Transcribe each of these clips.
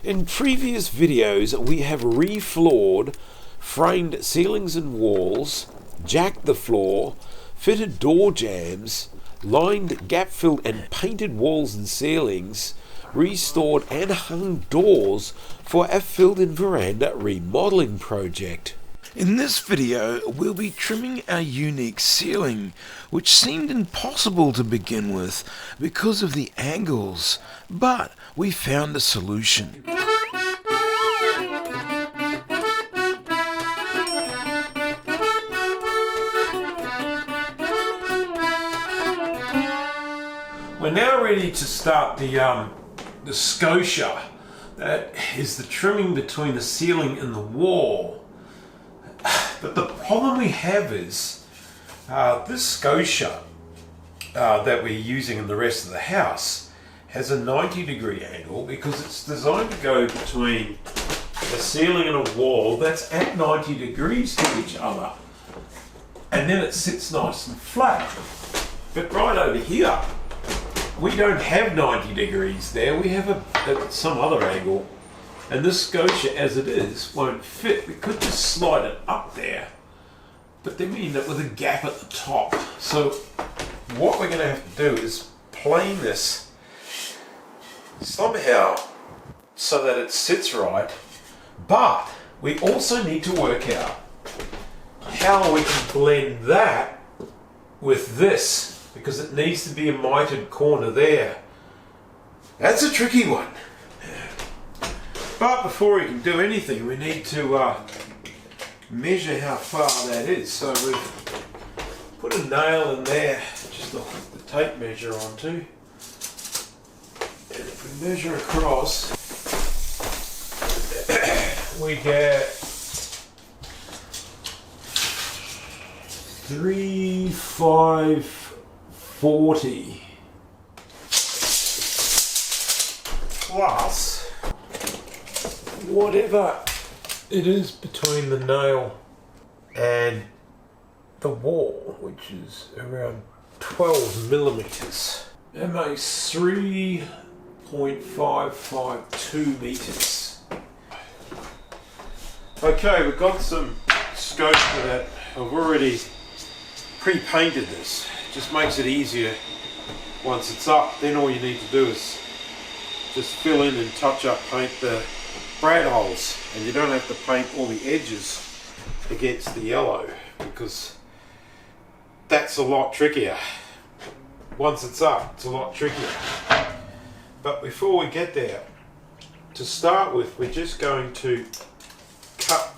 In previous videos, we have refloored, framed ceilings and walls, jacked the floor, fitted door jambs, lined, gap-filled and painted walls and ceilings, restored and hung doors for a filled-in veranda remodeling project. In this video, we'll be trimming our unique ceiling, which seemed impossible to begin with because of the angles, but we found a solution. We're now ready to start the Scotia. That is the trimming between the ceiling and the wall. But the problem we have is this Scotia that we're using in the rest of the house has a 90-degree angle because it's designed to go between a ceiling and a wall that's at 90 degrees to each other, and then it sits nice and flat. But right over here, we don't have 90 degrees there, we have some other angle. And this Scotia, as it is, won't fit. We could just slide it up there, but then we end up with a gap at the top. So what we're going to have to do is plane this somehow so that it sits right, but we also need to work out how we can blend that with this, because it needs to be a mitered corner there. That's a tricky one. But before we can do anything, we need to measure how far that is. So we've put a nail in there, just to hook the tape measure onto. And if we measure across, we get 3,540 plus whatever it is between the nail and the wall, which is around 12 millimeters. That makes 3.552 meters. Okay, we've got some scope for that. I've already pre-painted this. It just makes it easier once it's up. Then all you need to do is just fill in and touch up, paint the brad holes, and you don't have to paint all the edges against the yellow, because that's a lot trickier. Once it's up, it's a lot trickier. But before we get there, to start with, we're just going to cut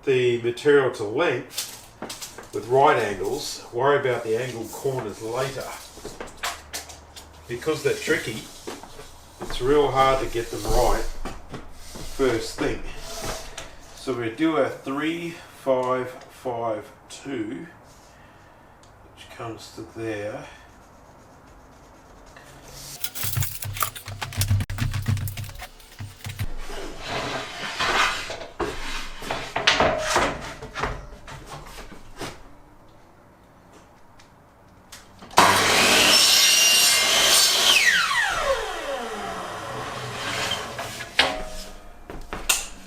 the material to length with right angles. Worry about the angled corners later. Because they're tricky, it's real hard to get them right first thing. So we do a 3,552, which comes to there.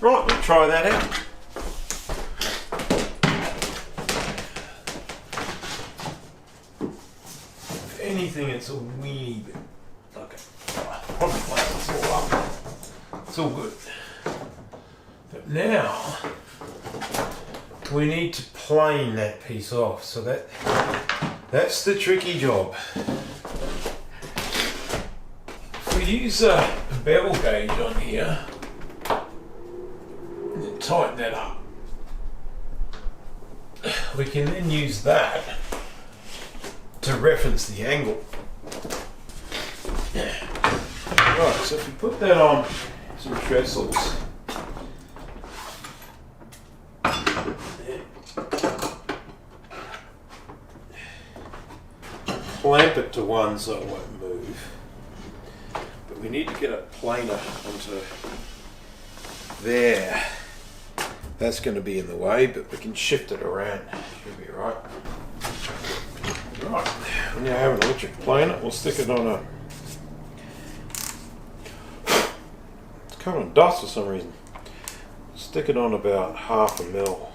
Right, we'll try that out. If anything, it's a weeny bit. Okay, probably close this all up. It's all good. But now, we need to plane that piece off. So that's the tricky job. If we use a bevel gauge on here, tighten that up, we can then use that to reference the angle. Right, so if we put that on some trestles, clamp it to one so it won't move, but we need to get a planer onto there. That's going to be in the way, but we can shift it around. Should be right. Right, we now have an electric planer. We'll stick it on a covered in dust for some reason. Stick it on about 1/2 mil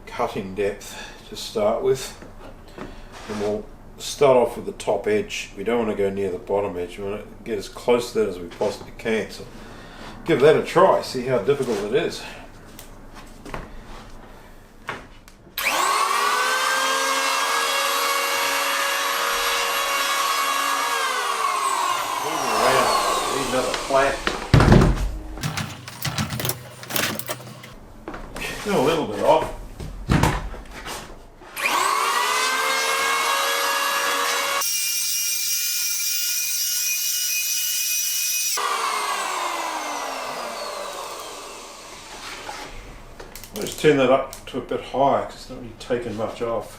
cutting depth to start with, and we'll start off with the top edge. We don't want to go near the bottom edge. We want to get as close to that as we possibly can. So give that a try, see how difficult it is. Moving around, need another plant. Go a little bit off. I'll just turn that up to a bit higher because it's not really taking much off.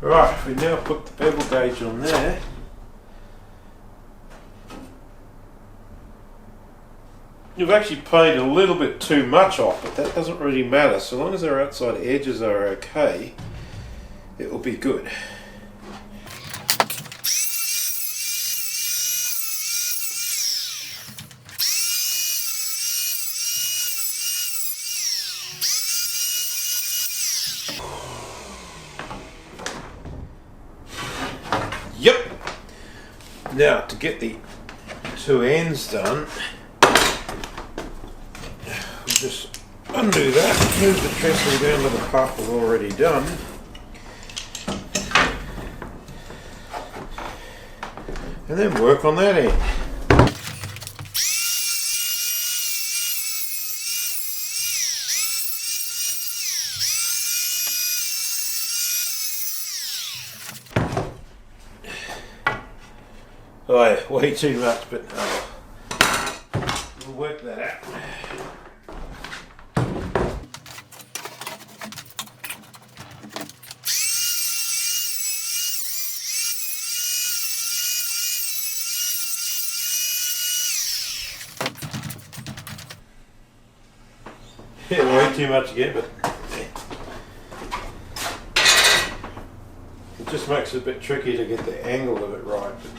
Right, we now put the bevel gauge on there. You've actually painted a little bit too much off, but that doesn't really matter. So long as our outside edges are okay, it will be good. Yep. Now to get the two ends done, just undo that, move the trestle down to the part we've already done, and then work on that end. Oh yeah, way too much, but we'll work that out. Yeah, way too much again, but it just makes it a bit tricky to get the angle of it right. But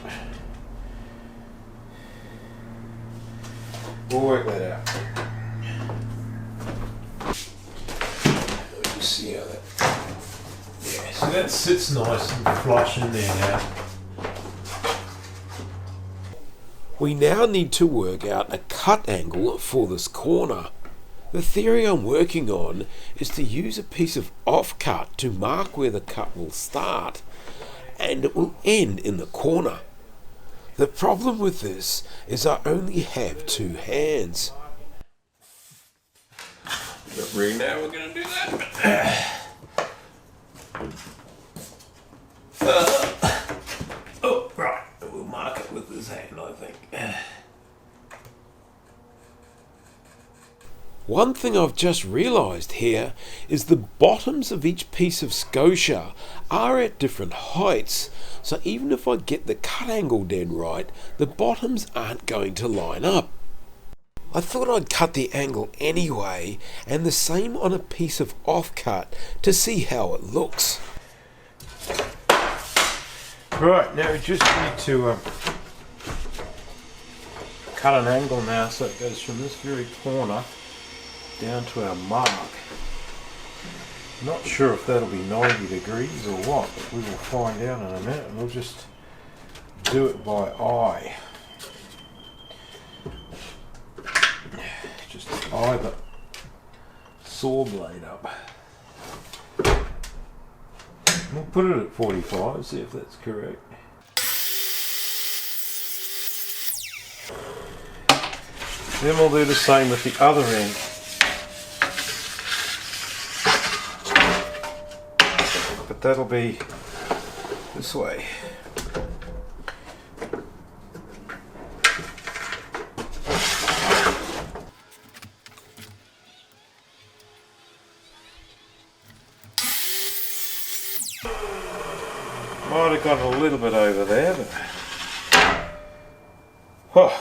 we'll work that out. Let me just see how that. Yeah, so that sits nice and flush in there now. We now need to work out a cut angle for this corner. The theory I'm working on is to use a piece of offcut to mark where the cut will start and it will end in the corner. The problem with this is I only have 2 hands. Not really now we're going to do that. Oh, right. We'll mark it with this hand, I think. One thing I've just realised here is the bottoms of each piece of Scotia are at different heights, so even if I get the cut angle dead right, the bottoms aren't going to line up. I thought I'd cut the angle anyway, and the same on a piece of offcut to see how it looks. Right, now we just need to cut an angle now so it goes from this very corner down to our mark. Not sure if that'll be 90 degrees or what, but we will find out in a minute, and we'll just do it by eye. Just eye the saw blade up. We'll put it at 45, see if that's correct. Then we'll do the same with the other end. But that'll be this way. Might have gone a little bit over there, but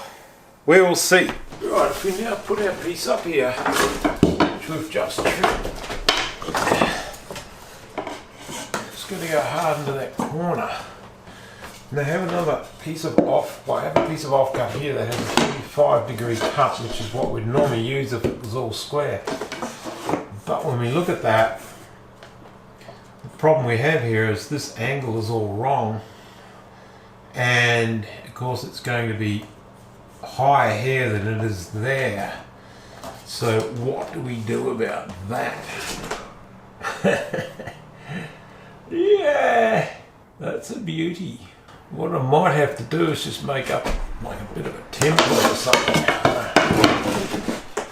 we will see. Right, if we now put our piece up here, which we've just trimmed, just going to go hard into that corner. Now I have another piece of I have a piece of off cut here that has a 45-degree cut, which is what we'd normally use if it was all square. But when we look at that, the problem we have here is this angle is all wrong, and of course it's going to be higher here than it is there. So what do we do about that? Yeah, that's a beauty. What I might have to do is just make up like a bit of a template or something.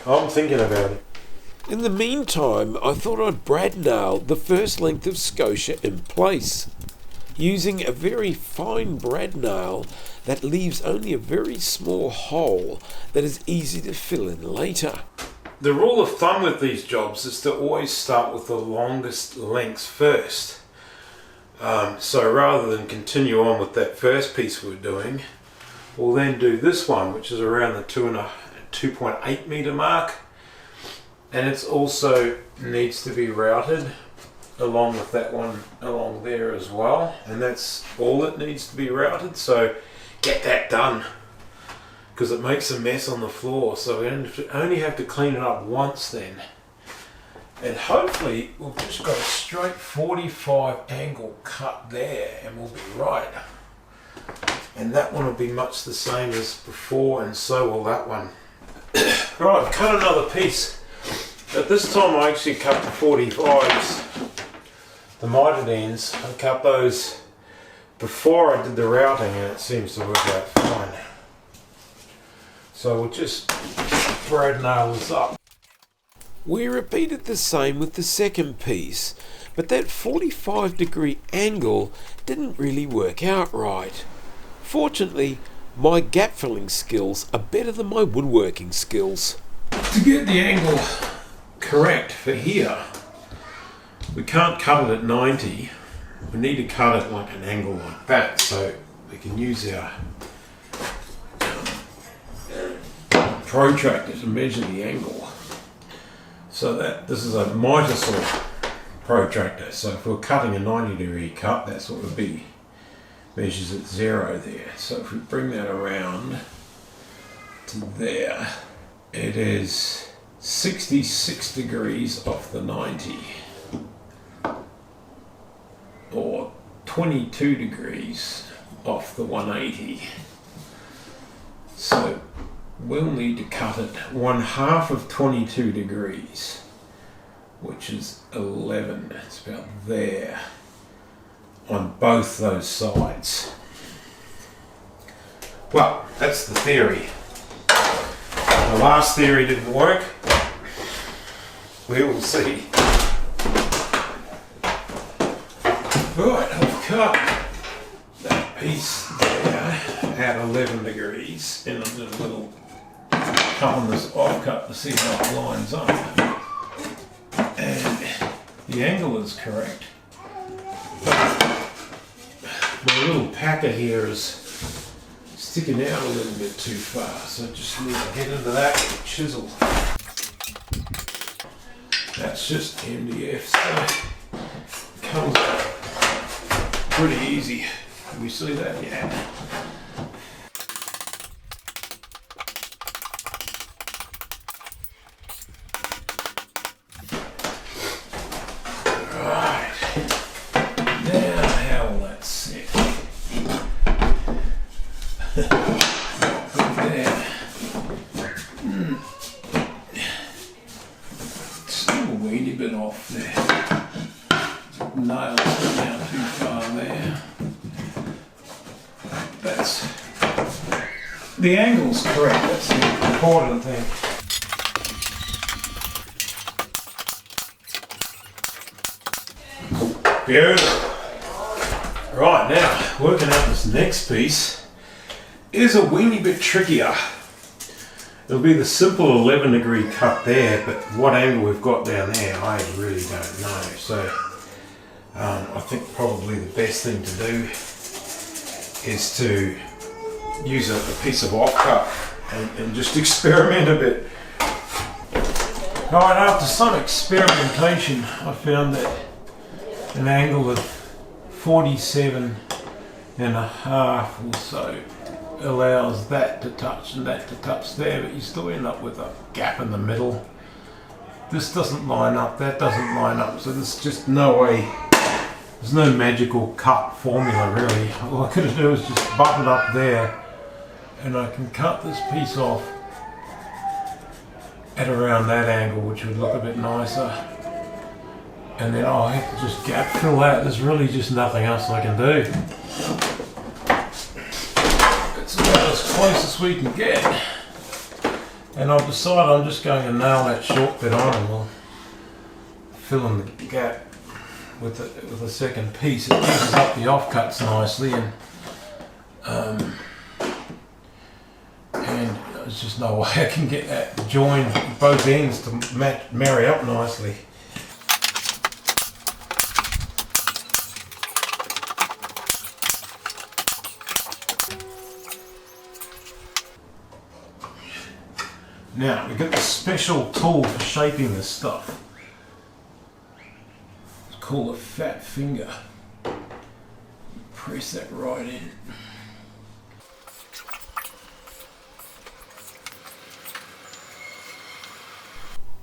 I'm thinking about it. In the meantime, I thought I'd brad nail the first length of Scotia in place, using a very fine brad nail that leaves only a very small hole that is easy to fill in later. The rule of thumb with these jobs is to always start with the longest lengths first. So rather than continue on with that first piece we're doing, we'll then do this one, which is around the 2.8 meter mark, and it's also needs to be routed along with that one along there as well, and that's all that needs to be routed. So get that done, because it makes a mess on the floor, so we only have to clean it up once then. And hopefully we've just got a straight 45 angle cut there and we'll be right. And that one will be much the same as before, and so will that one. Right, I've cut another piece. But this time I actually cut the 45s, the mitered ends. I cut those before I did the routing, and it seems to work out fine. So we'll just brad nail this up. We repeated the same with the second piece, but that 45-degree angle didn't really work out right. Fortunately, my gap filling skills are better than my woodworking skills. To get the angle correct for here, we can't cut it at 90. We need to cut it like an angle like that, so we can use our protractor to measure the angle. So that this is a mitre saw protractor, so if we're cutting a 90-degree cut, that's what would be, measures at 0 there. So if we bring that around to there, it is 66 degrees off the 90, or 22 degrees off the 180. So we'll need to cut it 1/2 of 22 degrees, which is 11. It's about there on both those sides. Well, that's the theory. The last theory didn't work. We will see. Right, I've cut that piece there at 11 degrees in a little cut on this offcut to see how it lines up. And the angle is correct. My little packer here is sticking out a little bit too far, so I just need to get into that with a chisel. That's just MDF, so it comes out pretty easy. Can we see that? Yeah. Right. Now how will that sit? Good there. Still a weedy bit off there. Nails are down too far there. That's the angle's correct. That's the important thing. Beautiful. Right, now working out this next piece is a weeny bit trickier. It'll be the simple 11-degree cut there, but what angle we've got down there, I really don't know. So I think probably the best thing to do is to use a piece of offcut and just experiment a bit. Alright, after some experimentation, I found that an angle of 47 and a half or so allows that to touch and that to touch there, but you still end up with a gap in the middle. This doesn't line up, that doesn't line up, so there's just no way, there's no magical cut formula really. All I could do is just button it up there, and I can cut this piece off at around that angle, which would look a bit nicer, and then I'll have to just gap fill that. There's really just nothing else I can do. It's about as close as we can get, and I've decided I'm just going to nail that short bit on, and we'll fill in the gap with a second piece. It uses up the offcuts nicely, and there's just no way I can get that join both ends to marry up nicely. Now we've got the special tool for shaping this stuff. It's called a fat finger. Press that right in.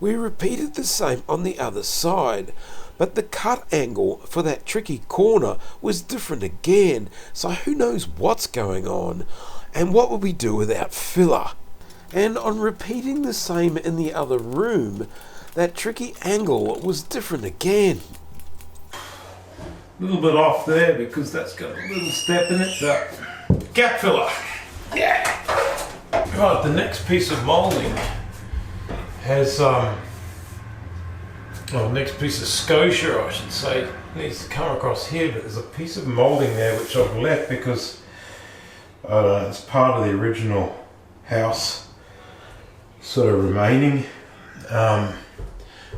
We repeated the same on the other side, but the cut angle for that tricky corner was different again, so who knows what's going on, and what would we do without filler? And on repeating the same in the other room, that tricky angle was different again. A little bit off there because that's got a little step in it, but gap filler. Yeah. Right, the next piece of moulding has next piece of Scotia, I should say, needs to come across here, but there's a piece of moulding there which I've left because I don't know, it's part of the original house sort of remaining, but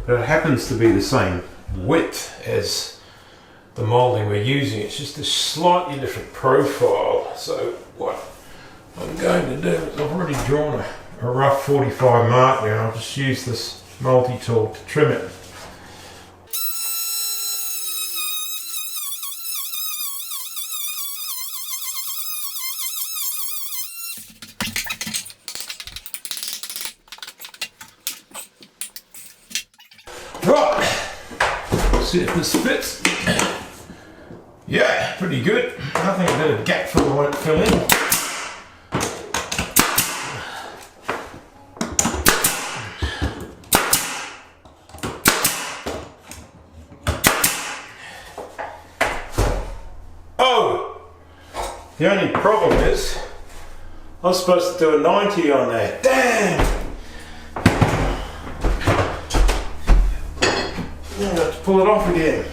it happens to be the same width as the moulding we're using. It's just a slightly different profile. So what I'm going to do is I've already drawn a rough 45 mark there, and I'll just use this multi-tool to trim it. Right, see if this fits. Yeah, pretty good. I think a bit of gap fill won't fill in. Oh, the only problem is I was supposed to do a 90 on there. Damn! I'm going to have to pull it off again.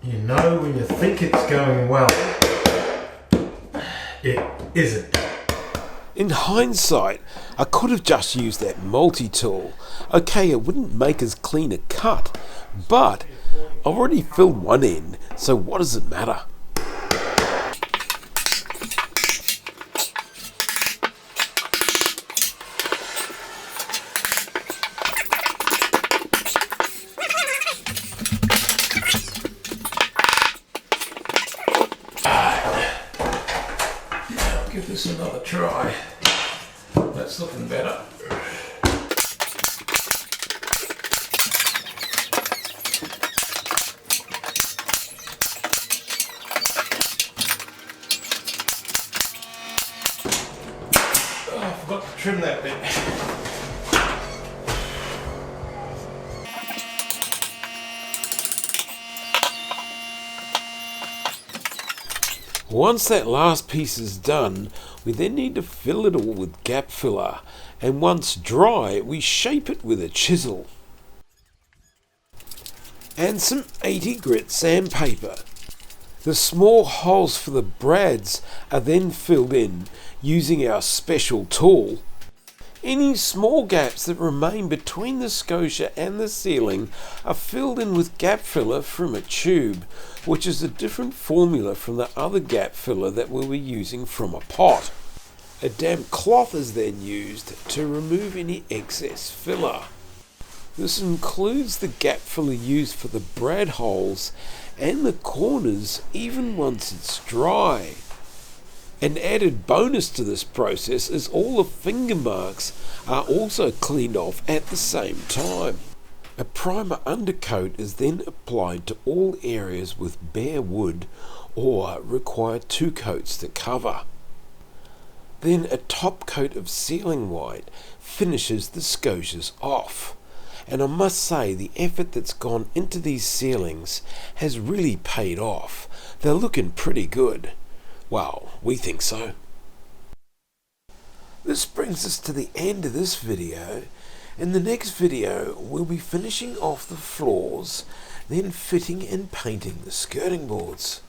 You know when you think it's going well, it isn't. In hindsight, I could have just used that multi-tool. Okay, it wouldn't make as clean a cut, but I've already filled one end, so what does it matter? Give this another try. That's looking better. Oh, I forgot to trim that bit. Once that last piece is done, we then need to fill it all with gap filler, and once dry, we shape it with a chisel. And some 80 grit sandpaper. The small holes for the brads are then filled in using our special tool. Any small gaps that remain between the scotia and the ceiling are filled in with gap filler from a tube, which is a different formula from the other gap filler that we were using from a pot. A damp cloth is then used to remove any excess filler. This includes the gap filler used for the brad holes and the corners even once it's dry. An added bonus to this process is all the finger marks are also cleaned off at the same time. A primer undercoat is then applied to all areas with bare wood or require 2 coats to cover. Then a top coat of sealing white finishes the scotias off. And I must say the effort that's gone into these ceilings has really paid off. They're looking pretty good. Well, we think so. This brings us to the end of this video. In the next video, we'll be finishing off the floors, then fitting and painting the skirting boards.